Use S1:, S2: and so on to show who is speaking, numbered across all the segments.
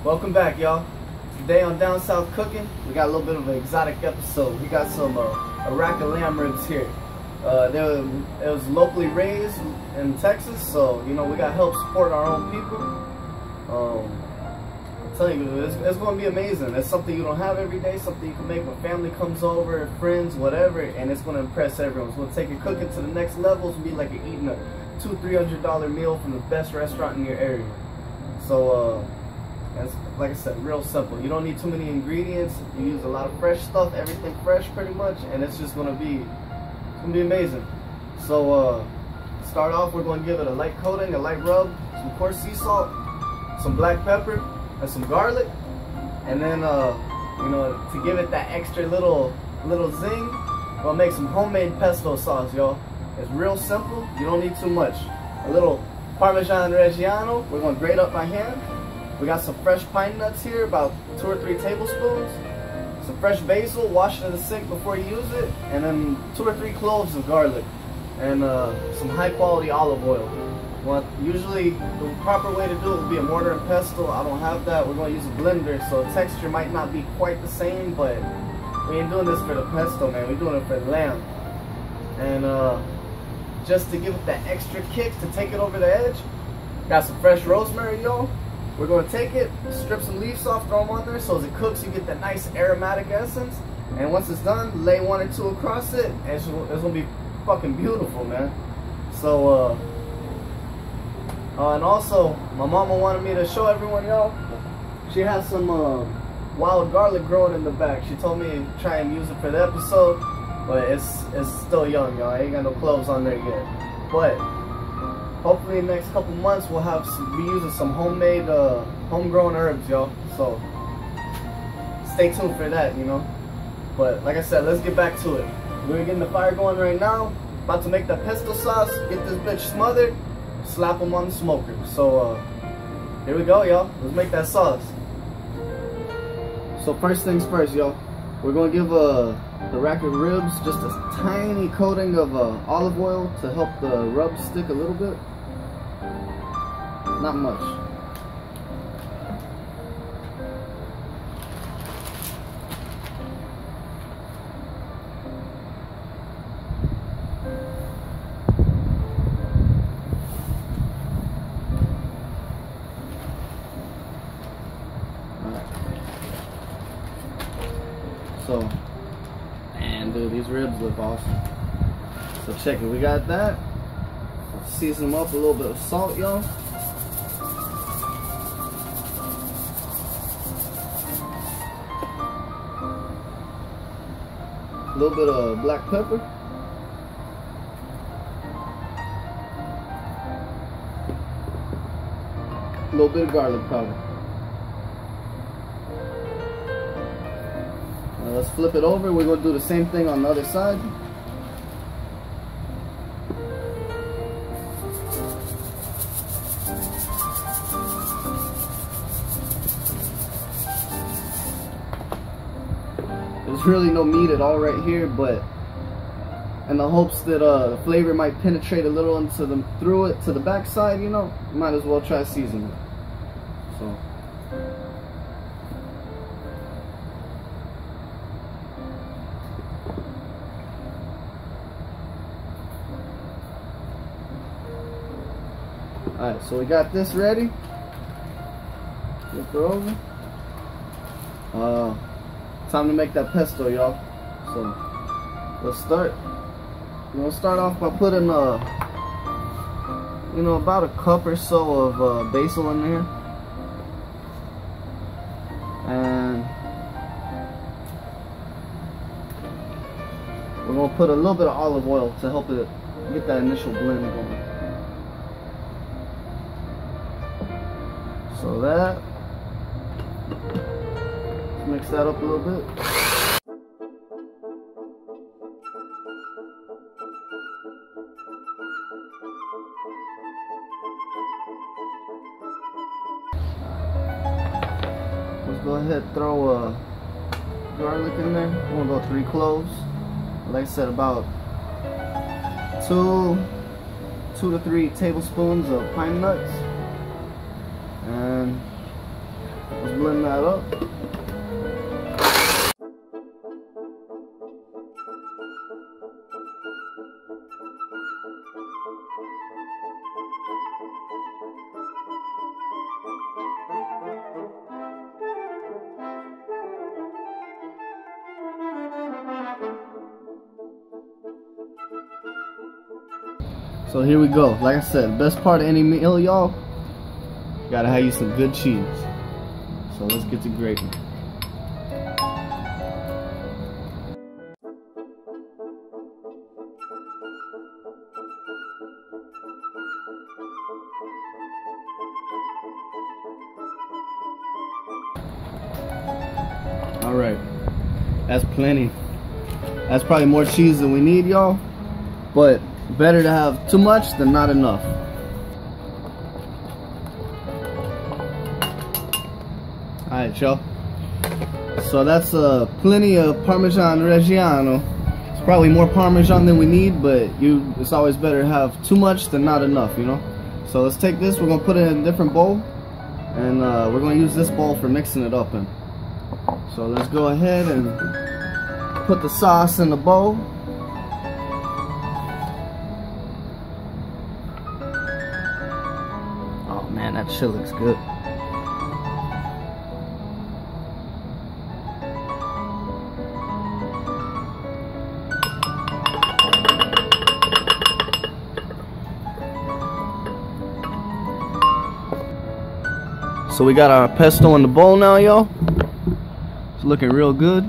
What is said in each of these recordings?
S1: Welcome back, y'all. Today on Down South Cooking, we got a little bit of an exotic episode. We got some a rack of lamb ribs here. It was locally raised in Texas, so you know we got to help support our own people. I'm telling you, it's going to be amazing. It's something you don't have every day, something you can make when family comes over, friends, whatever, and it's going to impress everyone. It's going to take your cooking to the next level. It's going to be like you're eating a $200–300 meal from the best restaurant in your area. So, it's, like I said, real simple. You don't need too many ingredients. You use a lot of fresh stuff, everything fresh pretty much, and it's just going to be amazing. So, start off, we're going to give it a light coating, a light rub, some coarse sea salt, some black pepper, and some garlic, and then you know, to give it that extra little zing, we'll make some homemade pesto sauce, y'all. It's real simple. You don't need too much. A little parmesan reggiano, we're going to grate up by hand. We got some fresh pine nuts here, about 2 or 3 tablespoons. Some fresh basil, wash it in the sink before you use it, and then 2 or 3 cloves of garlic, and some high quality olive oil. Well, usually the proper way to do it would be a mortar and pestle. I don't have that. We're going to use a blender, so the texture might not be quite the same, but we ain't doing this for the pesto, man. We're doing it for the lamb. And just to give it that extra kick, to take it over the edge, got some fresh rosemary, y'all. We're going to take it, strip some leaves off, throw them on there, so as it cooks you get that nice aromatic essence. And once it's done, lay 1 or 2 across it, and it's going to be fucking beautiful, man. So and also my mama wanted me to show everyone, y'all, she has some wild garlic growing in the back. She told me to try and use it for the episode, but it's still young, y'all. I ain't got no cloves on there yet, but hopefully in the next couple months we'll be using some homemade homegrown herbs, y'all. So stay tuned for that, you know. But like I said, let's get back to it. We're getting the fire going right now. About to make that pesto sauce. Get this bitch smothered, slap them on the smoker. So here we go, y'all. Let's make that sauce. So first things first, y'all, we're gonna give the rack of ribs just a tiny coating of olive oil to help the rub stick a little bit. Not much. Alright. So, man, dude, these ribs look awesome. So check it, we got that. Let's season them up with a little bit of salt, y'all. A little bit of black pepper. A little bit of garlic powder. Now let's flip it over. We're going to do the same thing on the other side. There's really no meat at all right here, but in the hopes that the flavor might penetrate a little into through it to the back side, you know, you might as well try seasoning it. So alright, so we got this ready. Flip her over. Time to make that pesto, y'all. So let's start. We're gonna start off by putting you know, about a cup or so of basil in there, and we're gonna put a little bit of olive oil to help it get that initial blend going. So that, let's mix that up a little bit. Let's go ahead and throw garlic in there. We're gonna go 3 cloves. Like I said, about 2 to 3 tablespoons of pine nuts, and Let's blend that up. So here we go. Like I said, best part of any meal, y'all, gotta have you some good cheese. So let's get to grating. Alright, that's plenty. That's probably more cheese than we need, y'all, but better to have too much than not enough. Alright, y'all. So that's plenty of Parmesan Reggiano. It's probably more Parmesan than we need, but it's always better to have too much than not enough, you know? So let's take this, we're going to put it in a different bowl, and we're going to use this bowl for mixing it up in. So let's go ahead and put the sauce in the bowl. Oh man, that shit looks good. So we got our pesto in the bowl now, y'all. It's looking real good,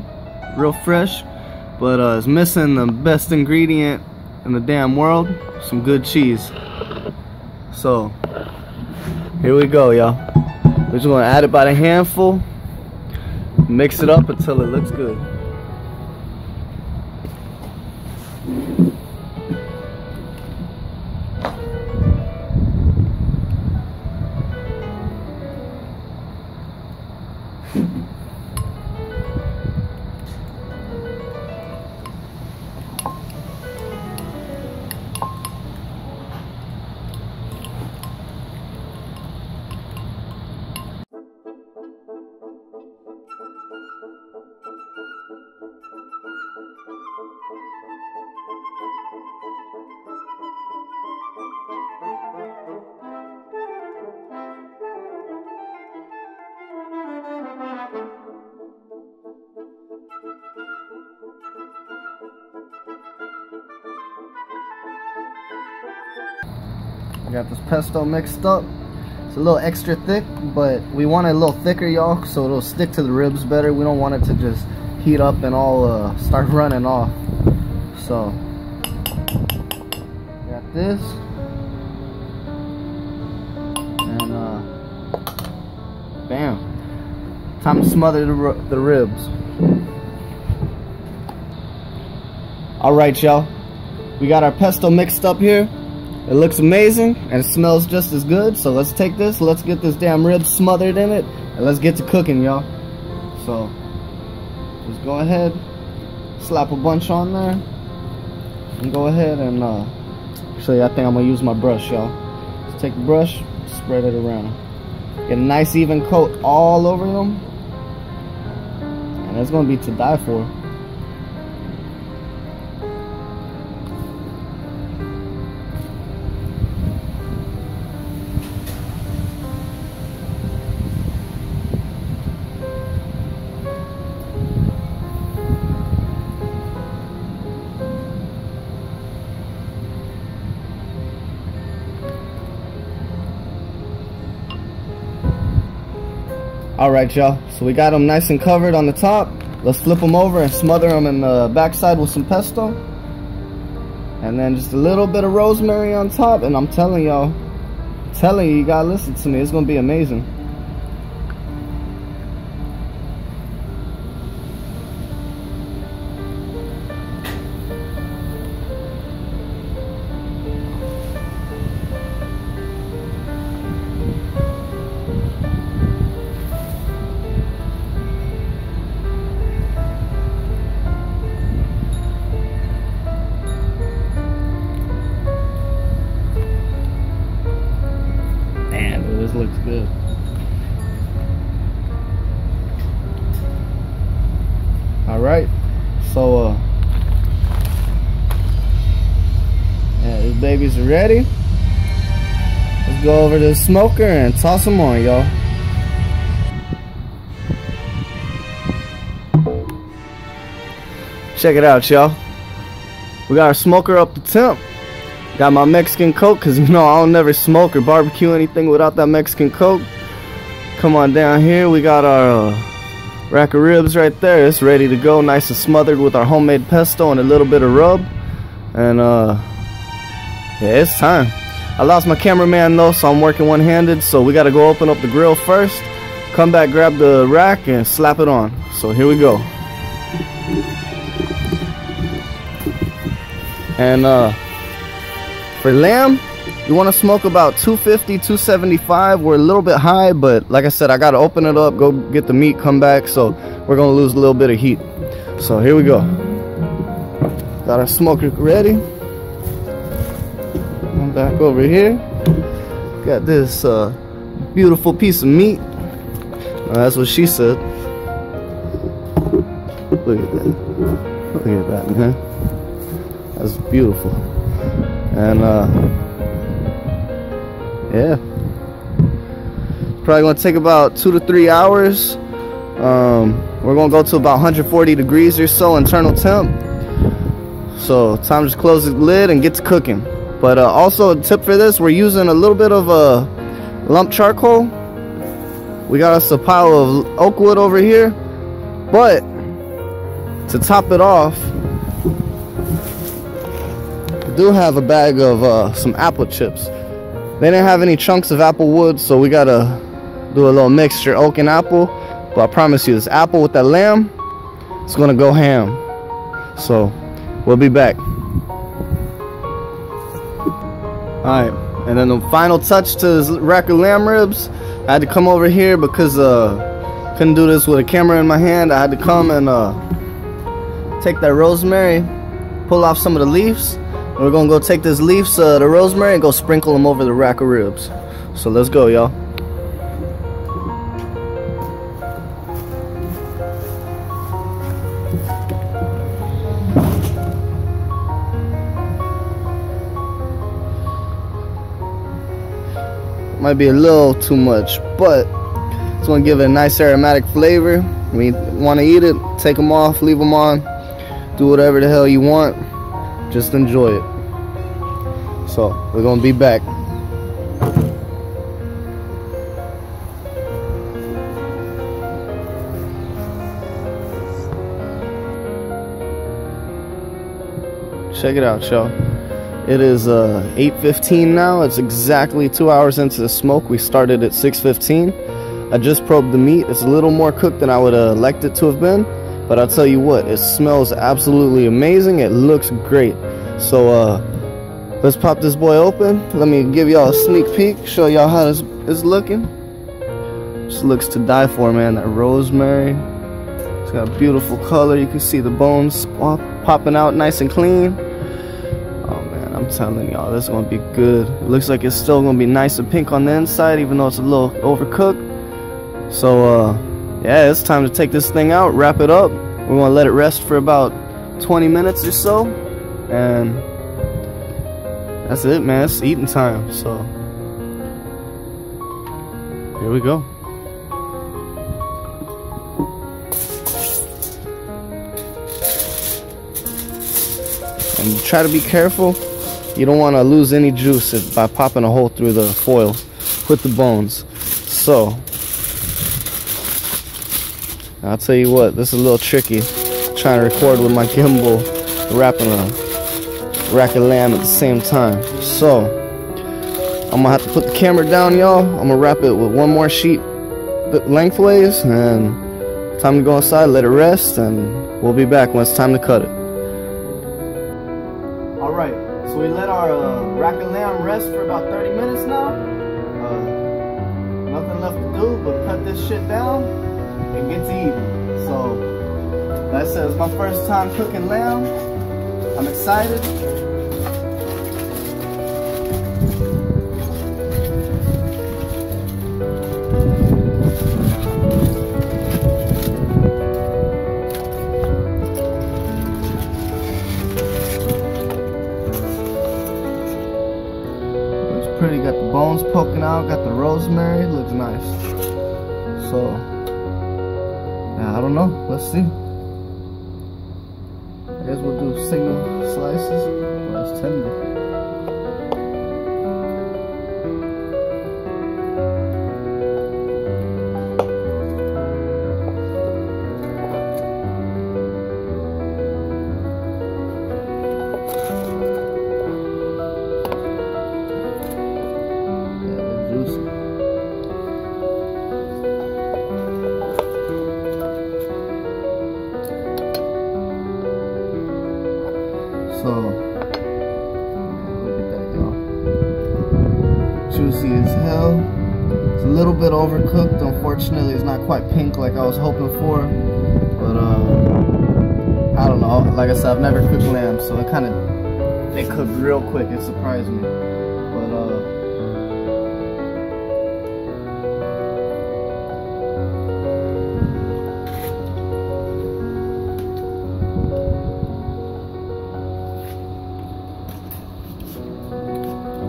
S1: real fresh, but it's missing the best ingredient in the damn world, some good cheese. So here we go, y'all. We're just gonna add it by the handful, mix it up until it looks good. I got this pesto mixed up. It's a little extra thick, but we want it a little thicker, y'all, so it'll stick to the ribs better. We don't want it to just heat up and all start running off. So got this, and bam, time to smother the ribs. All right, y'all, we got our pesto mixed up here. It looks amazing and it smells just as good. So let's take this, let's get this damn rib smothered in it, and let's get to cooking, y'all. So just go ahead, slap a bunch on there, and go ahead and actually I think I'm gonna use my brush, y'all. Just take the brush, spread it around, get a nice even coat all over them, and it's gonna be to die for. Alright, y'all, so we got them nice and covered on the top. Let's flip them over and smother them in the backside with some pesto, and then just a little bit of rosemary on top. And I'm telling y'all, you gotta listen to me, it's gonna be amazing. This looks good. right, so yeah, these babies are ready. Let's go over to the smoker and toss them on, y'all. Check it out, y'all. We got our smoker up to temp. Got my Mexican Coke, cause you know I don't never smoke or barbecue anything without that Mexican Coke. Come on down here. We got our rack of ribs right there. It's ready to go, nice and smothered with our homemade pesto and a little bit of rub. And yeah, it's time. I lost my cameraman though, so I'm working one-handed. So we got to go open up the grill first. Come back, grab the rack, and slap it on. So here we go. And for lamb, you want to smoke about 250, 275. We're a little bit high, but like I said, I got to open it up, go get the meat, come back. So we're going to lose a little bit of heat. So here we go. Got our smoker ready. I'm back over here. Got this beautiful piece of meat. That's what she said. Look at that. Look at that, man. That's beautiful. And yeah, probably gonna take about 2 to 3 hours. We're gonna go to about 140 degrees or so internal temp. So time to just close the lid and get to cooking. But also a tip for this, we're using a little bit of lump charcoal. We got us a pile of oak wood over here, but to top it off, I do have a bag of some apple chips. They didn't have any chunks of apple wood, so we gotta do a little mixture, oak and apple. But I promise you, this apple with that lamb, it's gonna go ham. So we'll be back. Alright, and then the final touch to this rack of lamb ribs, I had to come over here because couldn't do this with a camera in my hand. I had to come and take that rosemary, pull off some of the leaves. We're gonna go take these leaves, the rosemary, and go sprinkle them over the rack of ribs. So let's go, y'all. Might be a little too much, but it's gonna give it a nice aromatic flavor. When you want to eat it, take them off, leave them on, do whatever the hell you want. Just enjoy it. So we're gonna be back. Check it out, y'all. It is 8:15 now. It's exactly 2 hours into the smoke. We started at 6:15. I just probed the meat. It's a little more cooked than I would have liked it to have been, but I'll tell you what, it smells absolutely amazing. It looks great. So let's pop this boy open. Let me give y'all a sneak peek, show y'all how this is looking. This looks to die for, man. That rosemary, it's got a beautiful color. You can see the bones popping out nice and clean. I'm telling y'all, this is gonna be good. It looks like it's still gonna be nice and pink on the inside, even though it's a little overcooked. So yeah, it's time to take this thing out, wrap it up. We're gonna let it rest for about 20 minutes or so, and that's it, man. It's eating time. So here we go. And try to be careful. You don't want to lose any juice by popping a hole through the foil with the bones. So I'll tell you what, this is a little tricky, trying to record with my gimbal, wrapping a rack of lamb at the same time. So I'm gonna have to put the camera down, y'all. I'm gonna wrap it with one more sheet lengthways, and time to go inside, let it rest, and we'll be back when it's time to cut it. Alright, so we let our rack of lamb rest for about 30 minutes now. Nothing left to do but cut this shit down and get to eating. So, like I said, it's my first time cooking lamb. I'm excited. out. Got the rosemary, looks nice. So, yeah, I don't know. Let's see. I guess we'll do single slices. Oh, it's tender. So, look at that, y'all. Juicy as hell. It's a little bit overcooked. Unfortunately, it's not quite pink like I was hoping for. But, I don't know. Like I said, I've never cooked lamb, so it kind of, they cooked real quick. It surprised me. But,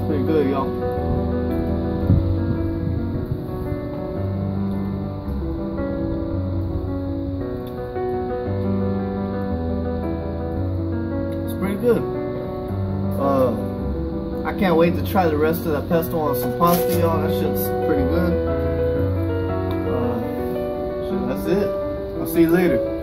S1: pretty good, y'all. It's pretty good. I can't wait to try the rest of that pesto on some pasta, y'all. That shit's pretty good. Shit, that's it. I'll see you later.